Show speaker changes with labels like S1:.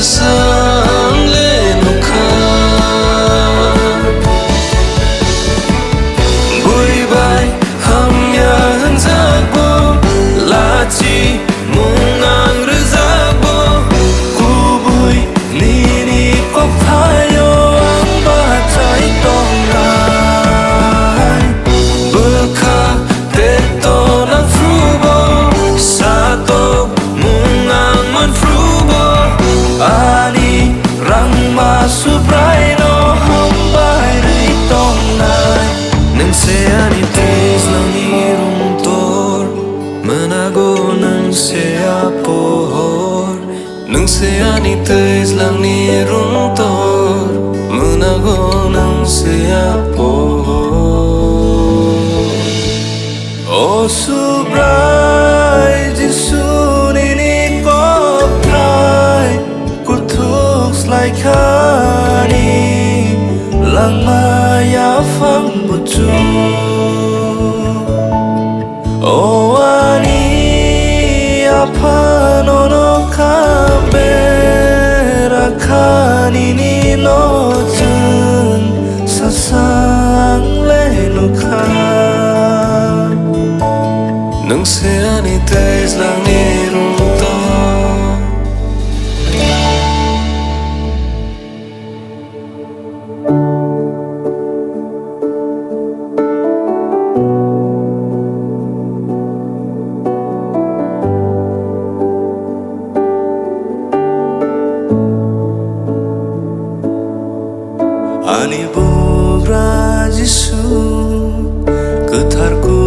S1: sang lên một khắc bụi bay hầm nhà hơn giấc mơ là chi mong ngang rơi giấc mơ cu bụi ni ni cốc thái yo ang ba trái tông lại bơ kha tết to nắng phu bo sa to mong ngang man phu bo ani rang ma su prai no hom bai rei tong nai nem se ani tes lang ni rum tor menago nang se apohor nang se ani tes lang ni rum tor menago nang se apohor o su prai jisu ni ni kop thai lại khani lang maya phang bucu o ani apa no no kabera khani ni no chun sa sang le no kha nang se ani tes lang ni rum to Ani bugra Jisu ketarku